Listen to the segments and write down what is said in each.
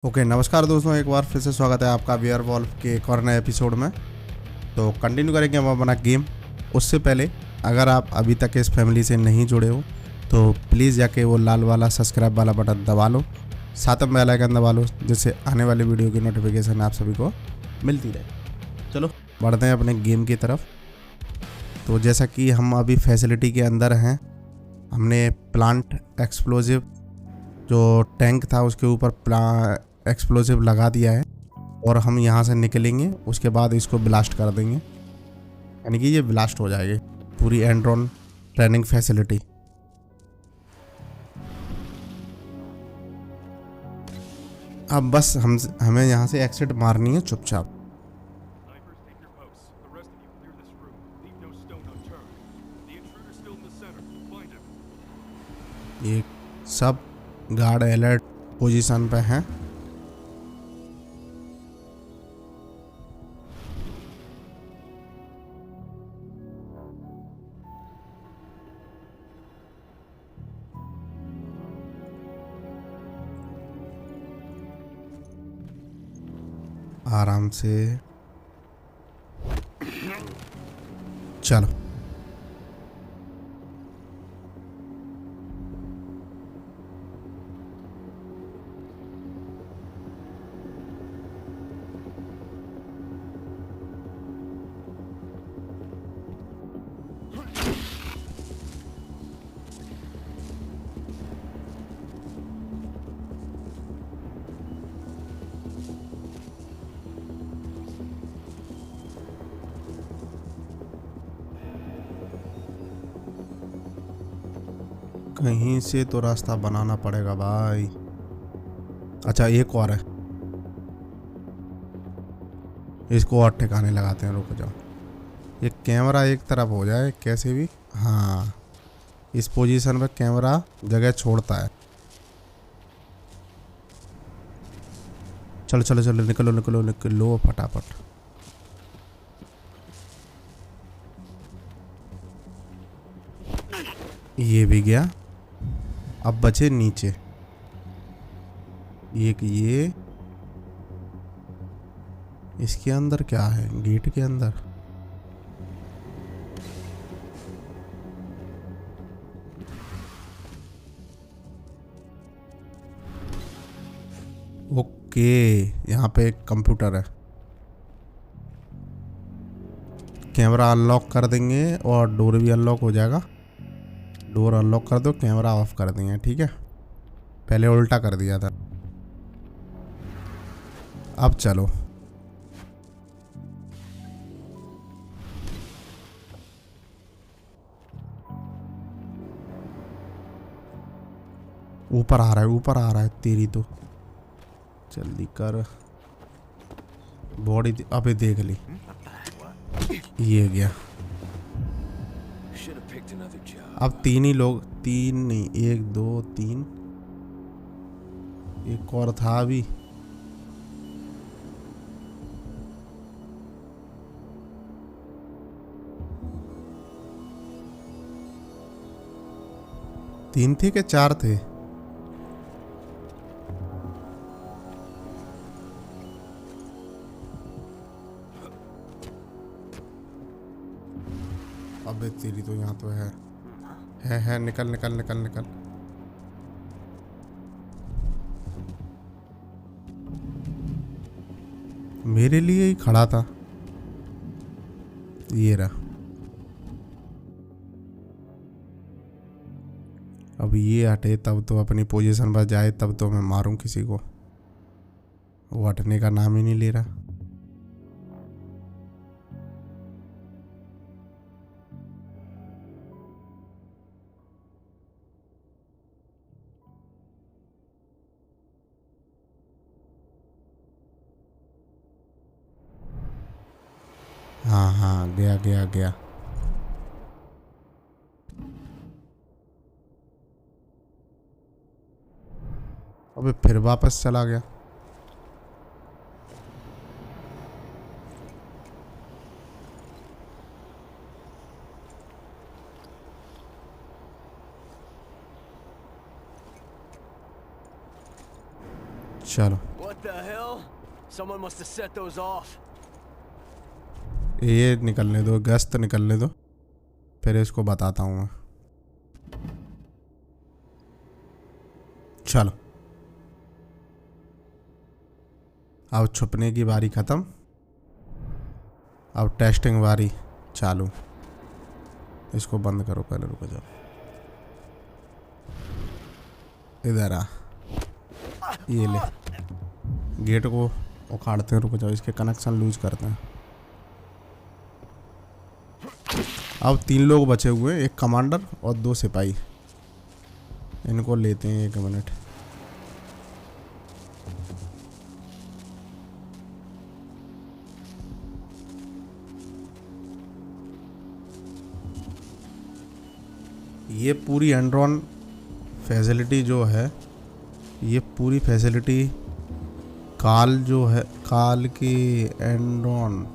Okay नमस्कार दोस्तों, एक बार फिर से स्वागत है आपका वेयरवॉल्फ के एक और नए एपिसोड में। तो कंटिन्यू करेंगे हम अपना गेम। उससे पहले अगर आप अभी तक इस फैमिली से नहीं जुड़े हो तो प्लीज़ जाके वो लाल वाला सब्सक्राइब वाला बटन दबा लो, साथ में बेल आइकन दबा लो, जिससे आने वाली वीडियो की नोटिफिकेशन आप सभी को मिलती रहे। चलो बढ़ते हैं अपने गेम की तरफ। तो जैसा कि हम अभी फैसिलिटी के अंदर हैं, हमने प्लांट एक्सप्लोजिव जो टैंक था उसके ऊपर एक्सप्लोजिव लगा दिया है और हम यहाँ से निकलेंगे। उसके बाद इसको ब्लास्ट कर देंगे, यानी कि ये ब्लास्ट हो जाएगी पूरी एंड्रॉन ट्रेनिंग फैसिलिटी। अब बस हमें यहाँ से एग्जिट मारनी है चुपचाप। ये सब गार्ड अलर्ट पोजीशन पे हैं। आराम से चलो। कहीं से तो रास्ता बनाना पड़ेगा भाई। अच्छा एक और है, इसको और ठिकाने लगाते हैं। रुक जाओ, ये कैमरा एक तरफ हो जाए कैसे भी। हाँ, इस पोजीशन पे कैमरा जगह छोड़ता है। चलो चलो चलो, निकलो निकलो निकलो फटाफट। ये भी गया। अब बचे नीचे एक ये। इसके अंदर क्या है? गेट के अंदर ओके, यहाँ पे एक कंप्यूटर है। कैमरा अनलॉक कर देंगे और डोर भी अनलॉक हो जाएगा। डोर अनलॉक कर दो, कैमरा ऑफ कर देंगे। ठीक है, पहले उल्टा कर दिया था। अब चलो ऊपर आ रहा है, ऊपर आ रहा है। तेरी तो जल्दी कर बॉडी। अबे देख ली, ये गया। अब तीन ही लोग, तीन नहीं, एक दो तीन, एक और था अभी। तीन थे कि चार थे? अबे तेरी तो यहाँ तो है। निकल निकल निकल निकल। मेरे लिए ही खड़ा था। ये रहा। अब ये हटे तब तो अपनी पोजीशन पर जाए, तब तो मैं मारूं किसी को। वो हटने का नाम ही नहीं ले रहा। हाँ हाँ, गया गया गया। अबे फिर वापस चला गया। चलो What the hell? Someone must have set those off. ये निकलने दो, गश्त निकलने दो, फिर इसको बताता हूँ मैं। चलो अब छुपने की बारी ख़त्म, अब टेस्टिंग बारी चालू। इसको बंद करो पहले, रुको जाओ, इधर आ, ये ले, गेट को उखाड़ते हैं, रुको जाओ, इसके कनेक्शन लूज करते हैं। अब 3 लोग बचे हुए हैं, एक कमांडर और 2 सिपाही, इनको लेते हैं, 1 मिनट। ये पूरी एंड्रॉन फैसिलिटी जो है, ये पूरी फैसिलिटी काल जो है, काल की एंड्रॉन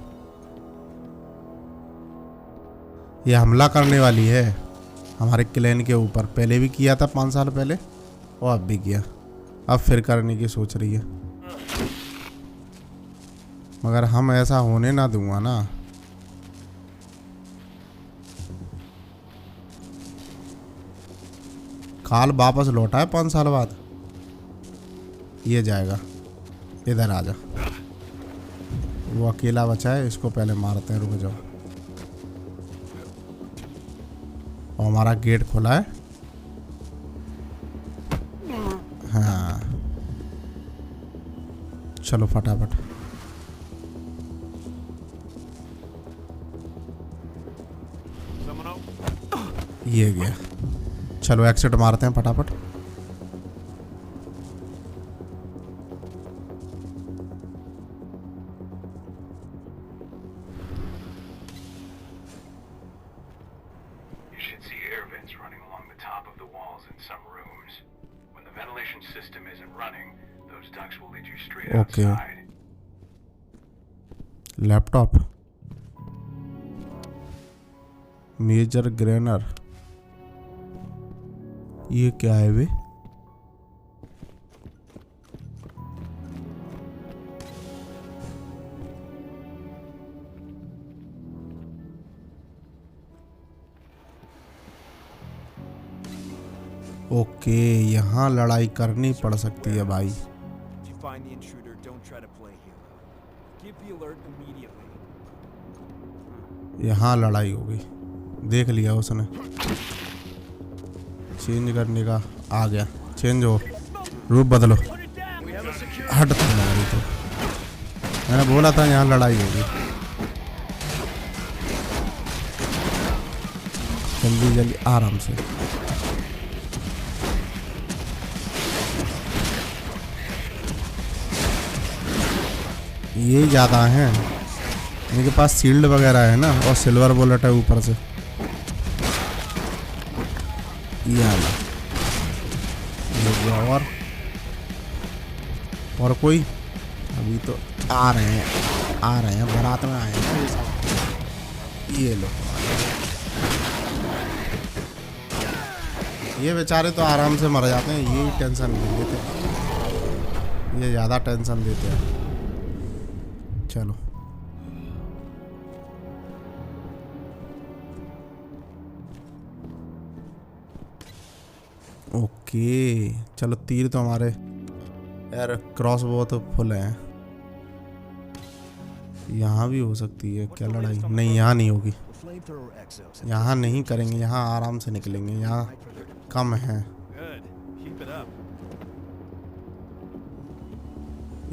ये हमला करने वाली है हमारे क्लैन के ऊपर। पहले भी किया था 5 साल पहले, और अब भी किया, अब फिर करने की सोच रही है, मगर हम ऐसा होने ना दूंगा ना। काल वापस लौटा है 5 साल बाद, ये जाएगा, इधर आ जा, वो अकेला बचा है, इसको पहले मारते हैं, रुक जाओ। और हमारा गेट खुला है, हाँ चलो फटाफट। ये गया, चलो एक्सिट मारते हैं फटाफट। ओके, लैपटॉप, मेजर ग्रेनर, ये क्या है वे? ओके, यहाँ लड़ाई करनी पड़ सकती है भाई। यहाँ लड़ाई होगी, देख लिया उसने। चेंज करने का आ गया, चेंज हो, रूप बदलो, हट तुम्हारी तो, मैंने बोला था यहाँ लड़ाई होगी। जल्दी जल्दी आराम से, ये ज़्यादा हैं, इनके पास शील्ड वगैरह है ना, और सिल्वर बुलेट है ऊपर से। ये और कोई अभी तो आ रहे हैं, बारात में आए हैं ये सब। ये लो, ये बेचारे तो आराम से मर जाते हैं, ये टेंशन नहीं लेते, ये ज़्यादा टेंशन देते हैं। चलो ओके, चलो तीर तो हमारे यार, क्रॉस बो तो फुल है। यहाँ भी हो सकती है क्या लड़ाई? नहीं, यहाँ नहीं होगी, यहाँ नहीं करेंगे, यहाँ आराम से निकलेंगे, यहाँ कम है।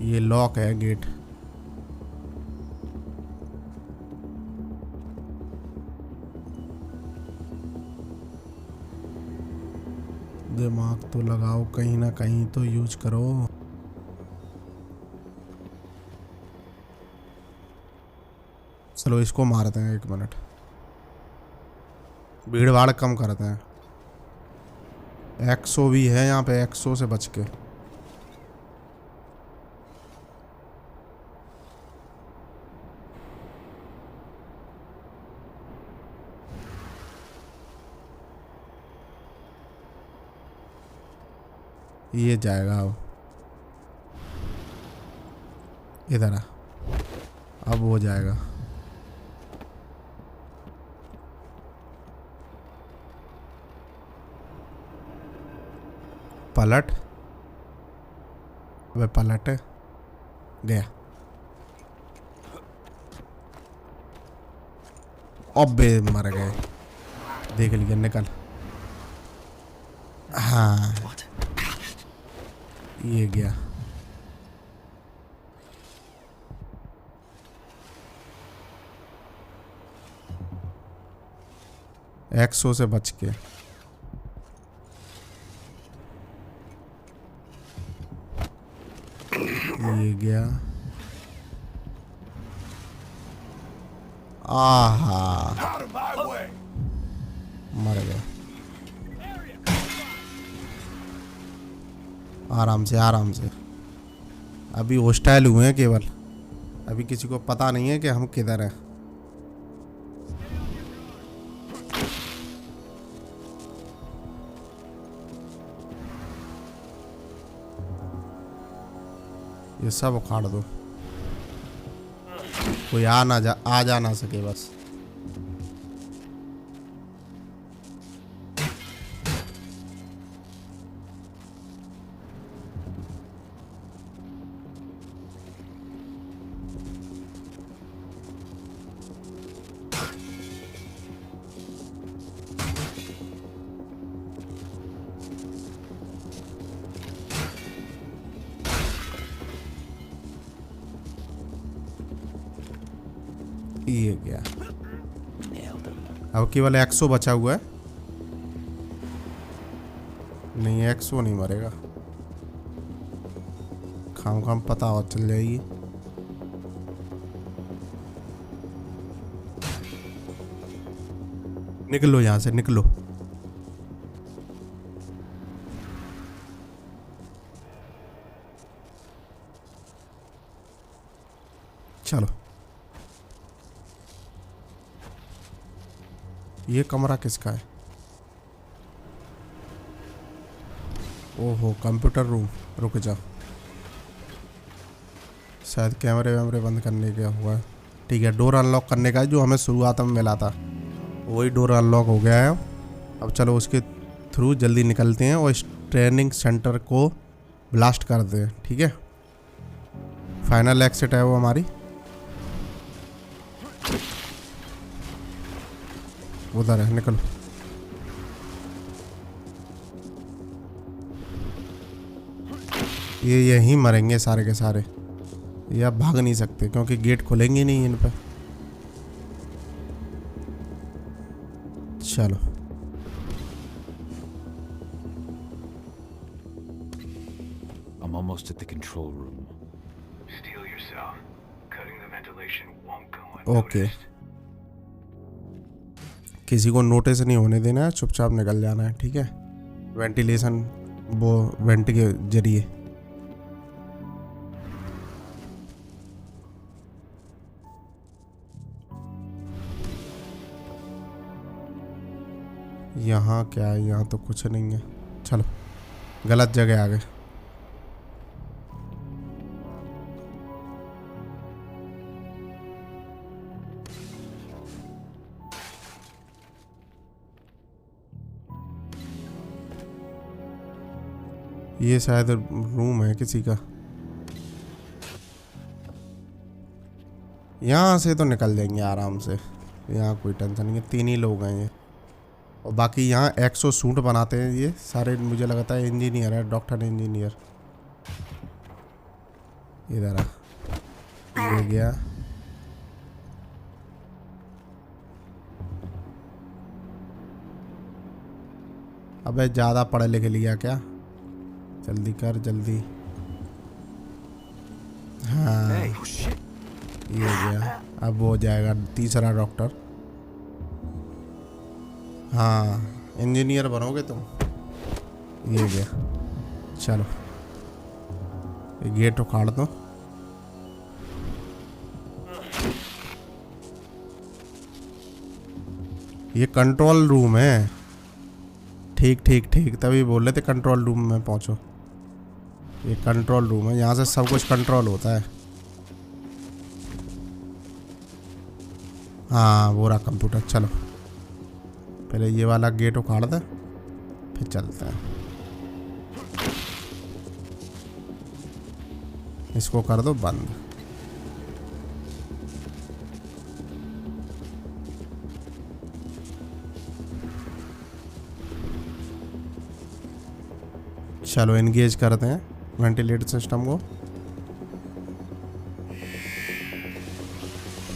ये लॉक है गेट, दिमाग तो लगाओ, कहीं ना कहीं तो यूज करो। चलो इसको मारते हैं, 1 मिनट, भीड़ भाड़ कम करते हैं। 100 भी है यहाँ पे, 100 से बच के। ये जाएगा अब, इधर आ, अब हो जाएगा। पलट, वे पलट गया। अबे मर गए, देख लिया, निकल। हाँ ये गया। एक्सो से बच के। ये गया। आहा, मर गया। आराम से आराम से। अभी हॉस्टाइल हुए हैं केवल, अभी किसी को पता नहीं है कि हम किधर हैं। ये सब उखाड़ दो, कोई आ जा ना सके बस। ये गया। अब केवल 100 बचा हुआ है। नहीं 100 नहीं मरेगा, खाम पता और चल जाएगी। निकलो यहाँ से, निकलो। चलो, ये कमरा किसका है? ओहो, कंप्यूटर रूम। रुक जा, शायद कैमरे वैमरे बंद करने का हुआ है। ठीक है, डोर अनलॉक करने का है जो हमें शुरुआत में मिला था, वही डोर अनलॉक हो गया है। अब चलो उसके थ्रू जल्दी निकलते हैं और इस ट्रेनिंग सेंटर को ब्लास्ट करते हैं। ठीक है, फाइनल एक्सिट है वो हमारी। उधर है, निकलो। ये यहीं मरेंगे सारे के सारे, ये अब भाग नहीं सकते क्योंकि गेट खुलेंगे नहीं इन पे। चलो, I'm almost at the control room. Steel yourself. Cutting the ventilation won't go okay, unnoticed. किसी को नोटिस नहीं होने देना है, चुपचाप निकल जाना है। ठीक है, वेंटिलेशन वो वेंट के जरिए। यहाँ क्या है? यहाँ तो कुछ नहीं है। चलो, गलत जगह आ गए। ये शायद रूम है किसी का। यहाँ से तो निकल जाएंगे आराम से, यहाँ कोई टेंशन नहीं है। 3 ही लोग हैं ये, और बाकी यहाँ एक्सो सूट बनाते हैं ये सारे। मुझे लगता है इंजीनियर है, डॉक्टर इंजीनियर। इधर आ, ये गया। अबे ज़्यादा पढ़े लिखे लिया क्या? जल्दी कर, जल्दी। हाँ ये गया। अब हो जाएगा तीसरा डॉक्टर। हाँ, इंजीनियर बनोगे तुम। ये गया। चलो, ये गेट उखाड़ दो। ये कंट्रोल रूम है। ठीक ठीक ठीक, तभी बोल रहे थे कंट्रोल रूम में पहुंचो। ये कंट्रोल रूम है, यहाँ से सब कुछ कंट्रोल होता है। हाँ वो रहा कंप्यूटर। चलो पहले ये वाला गेट उखाड़ दे फिर चलते हैं। इसको कर दो बंद। चलो एनगेज करते हैं वेंटिलेटर सिस्टम को।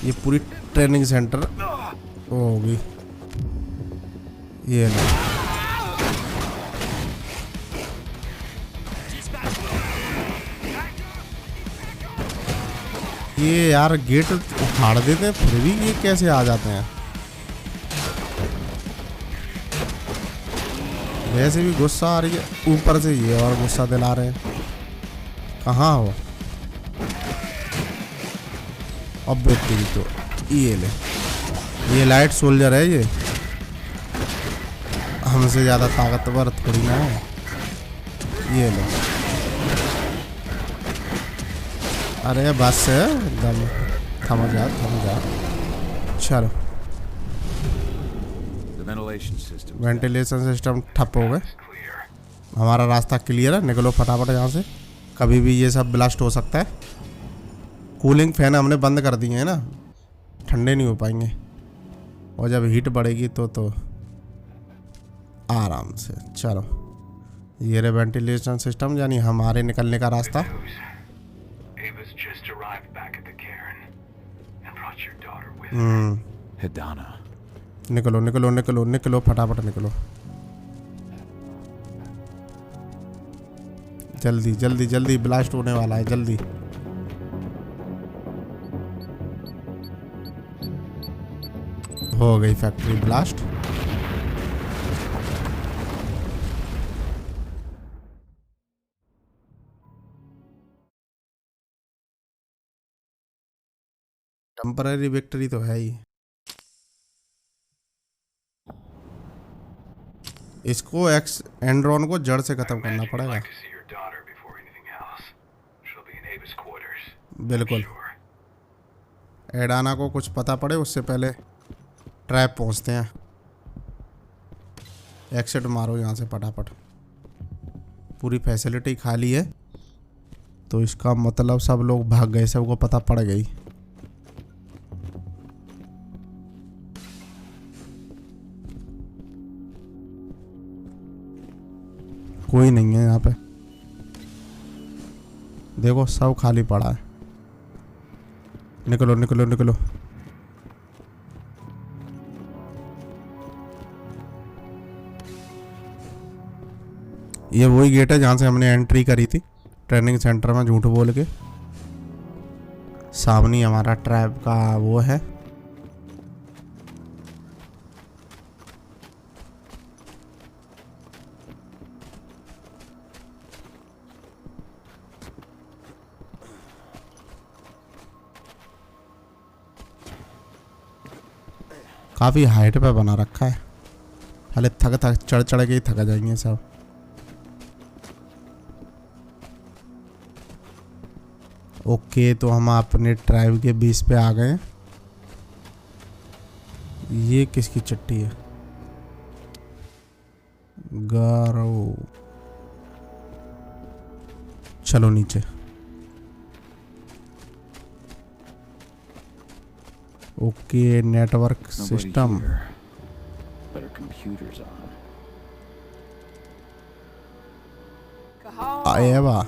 ये पूरी ट्रेनिंग सेंटर होगी। ये नहीं। ये यार गेट उखाड़ देते हैं फिर भी ये कैसे आ जाते हैं। वैसे भी गुस्सा आ रही है ऊपर से ये और गुस्सा दिला रहे हैं। कहाँ हो अब बेटी तो ये ले। ये लाइट सोल्जर है ये हमसे ज़्यादा ताकतवर थोड़ी ना है। ये लो। अरे बस एकदम थम जा थम जा। चलो वेंटिलेशन सिस्टम ठप हो गए। हमारा रास्ता क्लियर है। निकलो फटाफट यहाँ से। कभी भी ये सब ब्लास्ट हो सकता है। कूलिंग फैन हमने बंद कर दिए हैं ना, ठंडे नहीं हो पाएंगे। और जब हीट बढ़ेगी तो आराम से। चलो ये रहे वेंटिलेशन सिस्टम यानी हमारे निकलने का रास्ता। निकलो निकलो निकलो निकलो फटाफट निकलो। जल्दी जल्दी जल्दी ब्लास्ट होने वाला है जल्दी। हो गई फैक्ट्री ब्लास्ट। टेम्पररी विक्ट्री तो है ही। इसको एंड्रॉन को जड़ से खत्म करना पड़ेगा। बिल्कुल एडाना को कुछ पता पड़े उससे पहले ट्रैप पहुंचते हैं। एक्सिट मारो यहाँ से फटाफट। पूरी फैसिलिटी खाली है तो इसका मतलब सब लोग भाग गए, सबको पता पड़ गई। कोई नहीं है यहाँ पे। देखो सब खाली पड़ा है। निकलो निकलो निकलो। ये वही गेट है जहाँ से हमने एंट्री करी थी ट्रेनिंग सेंटर में झूठ बोल के। सामने हमारा ट्रैप का वो है। काफ़ी हाइट पे बना रखा है। हाले थक चढ़ चढ़ के ही थका जाएंगे सब। ओके तो हम अपने ट्राइब के बीच पे आ गए। ये किसकी चिट्ठी है? गारो। चलो नीचे। Okay network system. आएवा।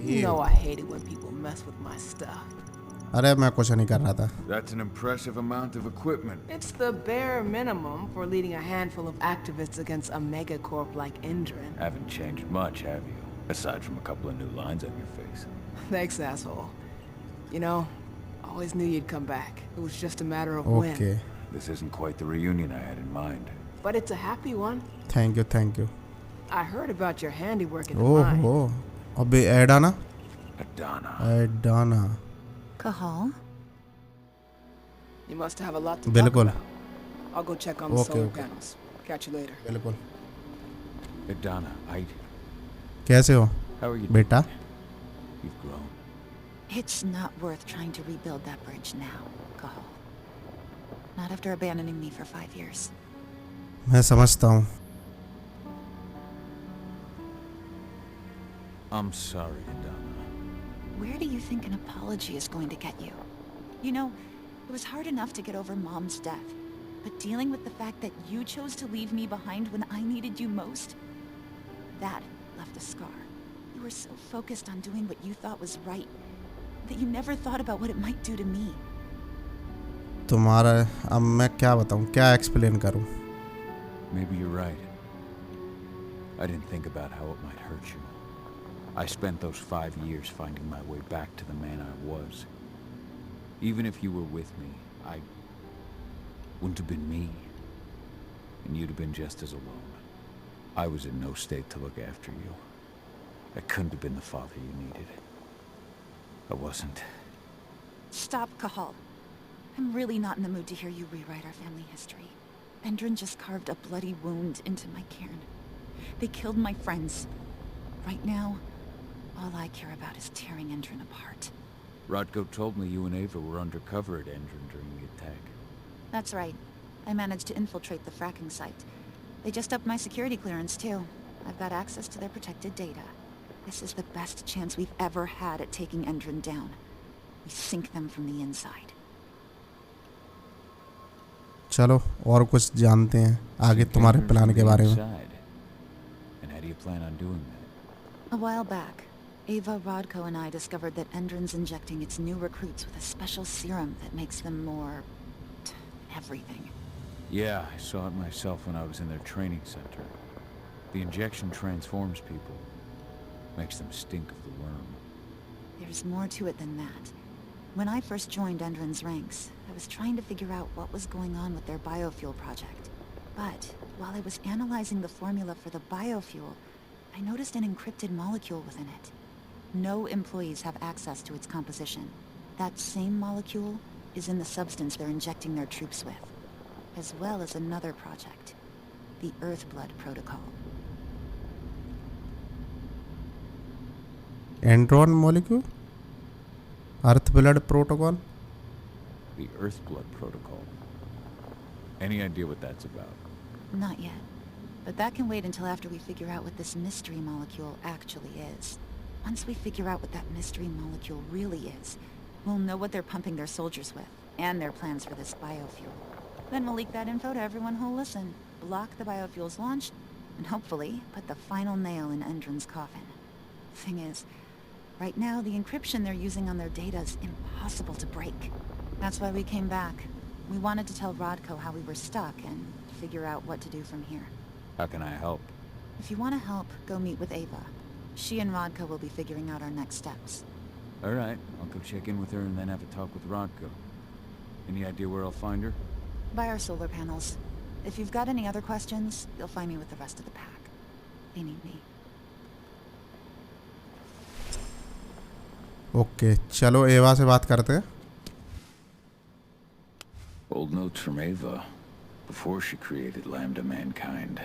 You know I hate it when people mess with my stuff. अरे मैं कुछ नहीं कर रहा था। That's an impressive amount of equipment. It's the bare minimum for leading a handful of activists against a megacorp like Indran. Haven't changed much, have you? Aside from a couple of new lines on your face. Thanks, asshole. You know, I always knew you'd come back. It was just a matter of when. Okay. This isn't quite the reunion I had in mind. But it's a happy one. Thank you, thank you. I heard about your handiwork in the Oh, mine. oh. अबे एडाना? Adana. एडाना। Cahal? You must have a lot to talk बिल्कुल। about. I'll go check on the Okay, solar okay. panels. Catch you later. बिल्कुल। Adana, कैसे हो how are you? बेटा? You've grown. It's not worth trying to rebuild that bridge now, Cahal. Not after abandoning me for 5 years. मैं समझता हूँ. I'm sorry, Adana. Where do you think an apology is going to get you? You know, it was hard enough to get over Mom's death, but dealing with the fact that you chose to leave me behind when I needed you most, that left a scar. You were so focused on doing what you thought was right, that you never thought about what it might do to me. तुम्हारा अब मैं क्या बताऊँ, क्या explain करूँ? Maybe you're right. I didn't think about how it might hurt you. I spent those 5 years finding my way back to the man I was. Even if you were with me, I wouldn't have been me. And you'd have been just as alone. I was in no state to look after you. I couldn't have been the father you needed. I wasn't. Stop, Cahal. I'm really not in the mood to hear you rewrite our family history. Endron just carved a bloody wound into my cairn. They killed my friends. Right now, all I care about is tearing Endron apart. Rodko told me you and Ava were undercover at Endron during the attack. That's right. I managed to infiltrate the fracking site. They just upped my security clearance, too. I've got access to their protected data. This is the best chance we've ever had at taking Endron down. We sink them from the inside. चलो और कुछ जानते हैं आगे तुम्हारे plan के बारे में. And how do you plan on doing that? A while back, Ava, Rodko, and I discovered that Endron's injecting its new recruits with a special serum that makes them more... everything. Yeah, I saw it myself when I was in their training center. The injection transforms people. Makes them stink of the worm. There's more to it than that. When I first joined Endron's ranks, I was trying to figure out what was going on with their biofuel project. But while I was analyzing the formula for the biofuel, I noticed an encrypted molecule within it. No employees have access to its composition. That same molecule is in the substance they're injecting their troops with, as well as another project, the Earthblood protocol. Endron molecule? Earthblood protocol? The Earthblood protocol. Any idea what that's about? Not yet. But that can wait until after we figure out what this mystery molecule actually is. Once we figure out what that mystery molecule really is, we'll know what they're pumping their soldiers with, and their plans for this biofuel. Then we'll leak that info to everyone who'll listen, block the biofuel's launch, and hopefully put the final nail in Endron's coffin. Thing is, right now the encryption they're using on their data is impossible to break. That's why we came back. We wanted to tell Rodko how we were stuck and figure out what to do from here. How can I help? If you want to help, go meet with Ava. She and Rodko will be figuring out our next steps. Alright, I'll go check in with her and then have a talk with Rodko. Any idea where I'll find her? By our solar panels. If you've got any other questions, you'll find me with the rest of the pack. They need me. Okay चलो एवा से बात करते हैं. Old notes from Ava, before she created Lambda Mankind.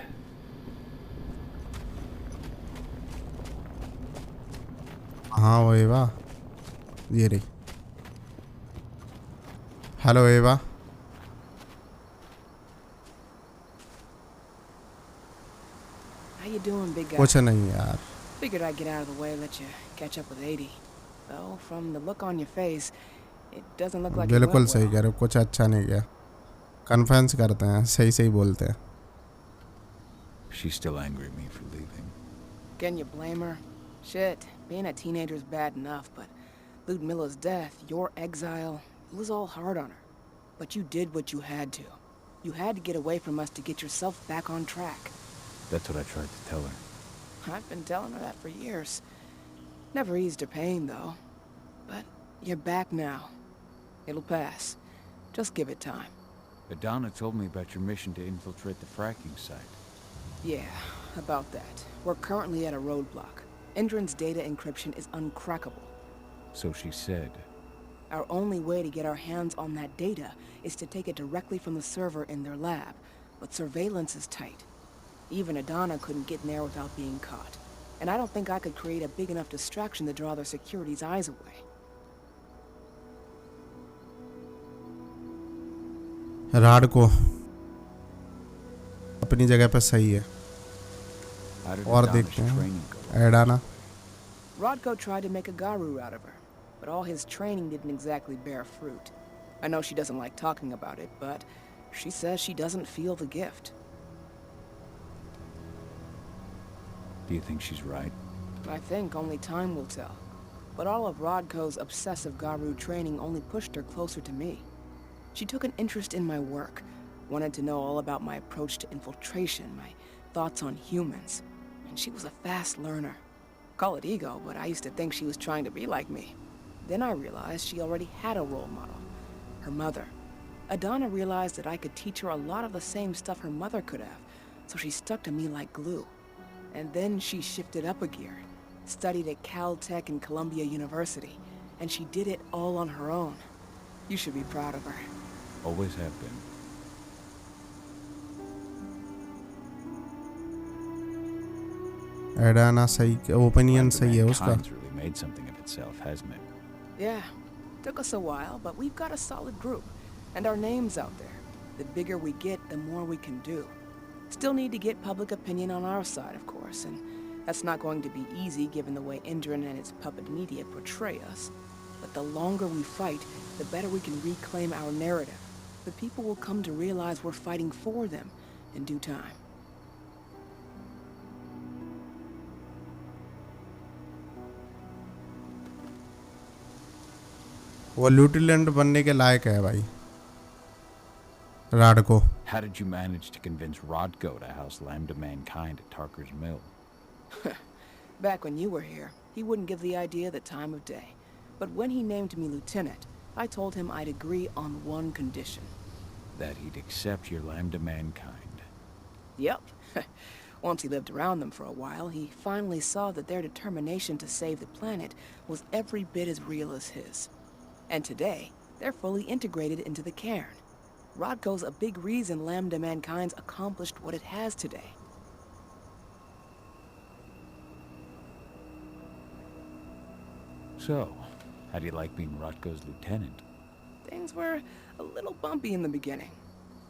हाँ वो एवा ये रही. हेलो एवा. How you doing, big guy? कुछ नहीं यार. Figured I'd get out of the way, let you catch up with 80. Though, from the look on your face, it doesn't look like it बिल्कुल went सही well. कह रहे हो. कुछ अच्छा नहीं गया. कन्फेंस करते हैं, सही सही बोलते हैं. She's still angry at me for leaving. Can you blame her? Shit, being a teenager's bad enough, but Ludmilla's death, your exile, it was all hard on her. But you did what you had to. You had to get away from us to get yourself back on track. That's what I tried to tell her. I've been telling her that for years. Never eased her pain, though. But you're back now. It'll pass. Just give it time. Adana told me about your mission to infiltrate the fracking site. Yeah, about that. We're currently at a roadblock. Endron's data encryption is uncrackable. So she said. Our only way to get our hands on that data is to take it directly from the server in their lab. But surveillance is tight. Even Adana couldn't get in there without being caught. And I don't think I could create a big enough distraction to draw their security's eyes away. Rod को अपनी जगह पे सही है। How did और Adonis' देखते हैं training go? एडाना। Rodko tried to make a Garu out of her, but all his training didn't exactly bear fruit. I know she doesn't like talking about it, but she says she doesn't feel the gift. Do you think she's right? I think only time will tell. But all of Rodko's obsessive Garu training only pushed her closer to me. She took an interest in my work, wanted to know all about my approach to infiltration, my thoughts on humans, and she was a fast learner. Call it ego, but I used to think she was trying to be like me. Then I realized she already had a role model, her mother. Adana realized that I could teach her a lot of the same stuff her mother could have, so she stuck to me like glue. And then she shifted up a gear, studied at Caltech and Columbia University, and she did it all on her own. You should be proud of her. Always have been. एडाना सही, opinion सही है उसका। Mankind's really made something of itself, hasn't it? Yeah, took us a while, but we've got a solid group, and our name's out there. The bigger we get, the more we can do. Still need to get public opinion on our side, of course, and that's not going to be easy given the way Indran and its puppet media portray us. But the longer we fight, the better we can reclaim our narrative. The people will come to realize we're fighting for them in due time. वो ल्यूटिलेंट बनने के लायक है भाई, rod को। How did you manage to convince Rodko to house Lambda Mankind at Tarker's Mill? Back when you were here, he wouldn't give the idea the time of day. But when he named me lieutenant, I told him I'd agree on one condition. That he'd accept your Lambda Mankind. Yep. Once he lived around them for a while, he finally saw that their determination to save the planet was every bit as real as his. And today, they're fully integrated into the cairn. Rodko's a big reason Lambda Mankind's accomplished what it has today. So, how do you like being Rodko's lieutenant? Things were a little bumpy in the beginning.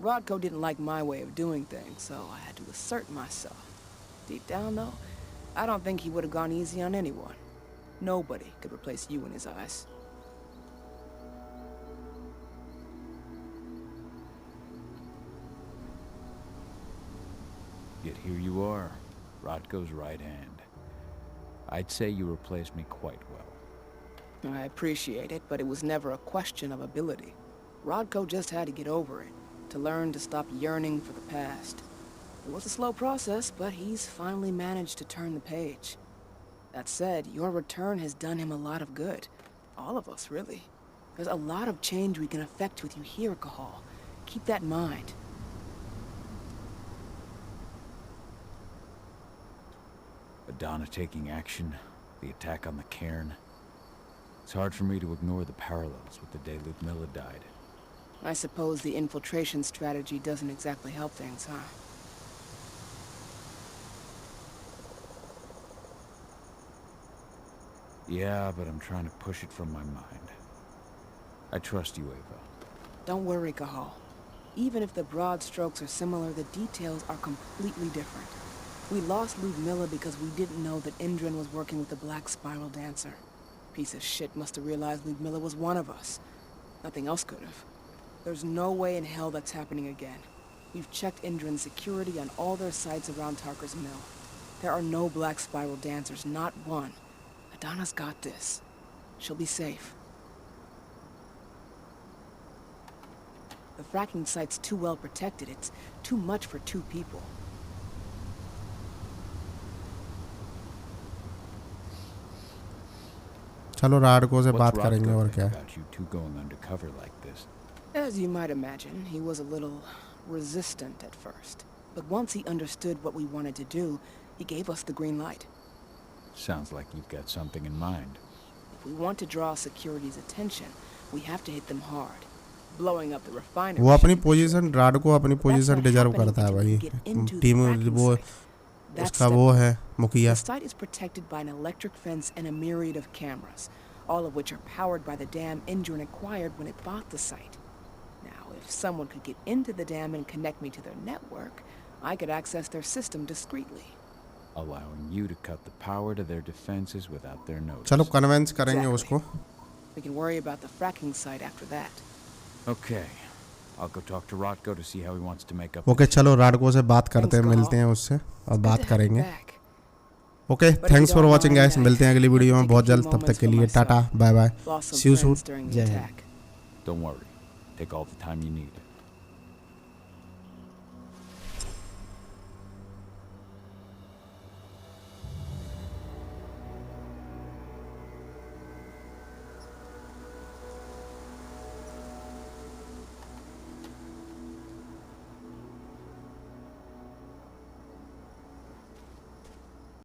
Rodko didn't like my way of doing things, so I had to assert myself. Deep down, though, I don't think he would have gone easy on anyone. Nobody could replace you in his eyes. Yet here you are, Rodko's right hand. I'd say you replaced me quite well. I appreciate it, but it was never a question of ability. Rodko just had to get over it, to learn to stop yearning for the past. It was a slow process, but he's finally managed to turn the page. That said, your return has done him a lot of good. All of us, really. There's a lot of change we can effect with you here, Cahal. Keep that in mind. Adana taking action, the attack on the cairn. It's hard for me to ignore the parallels with the day Ludmilla died. I suppose the infiltration strategy doesn't exactly help things, huh? Yeah, but I'm trying to push it from my mind. I trust you, Ava. Don't worry, Cahal. Even if the broad strokes are similar, the details are completely different. We lost Ludmilla because we didn't know that Indran was working with the Black Spiral Dancer. Piece of shit must have realized Ludmilla was one of us. Nothing else could have. There's no way in hell that's happening again. We've checked Indran's security on all their sites around Tarker's Mill. There are no Black Spiral Dancers, not one. Adana's got this. She'll be safe. The fracking site's too well protected. It's too much for two people. चलो राडको से What's बात करेंगे Rodko और think क्या। about you two going undercover like this? As you might imagine, he was a little resistant at first. But once he understood what we wanted to do, he gave us the green light. Sounds like you've got something in mind. If we want to draw security's attention, we have to hit them hard. Blowing up the refinery. वो अपनी position, राडको अपनी position deserve करता है भाई। Team वो उसका वो है मुखिया। The site is protected by an electric fence and a myriad of cameras, all of which are powered by the dam Indran acquired when it bought the site. Now, if If someone could get into the dam and connect me to their network, I could access their system discreetly. Allowing you to cut the power to their defenses without their notice. चलो convince करेंगे उसको. We can worry about the fracking site after that. Okay. I'll go talk to Rotko to see how he wants to make up. Okay चलो राडको से बात करते हैं, मिलते हैं उससे और बात करेंगे. Okay thanks for watching guys, मिलते हैं अगली वीडियो में बहुत जल्द. तब तक के लिए tata bye bye, see you soon, जय हिंद. Don't worry. Take all the time you need.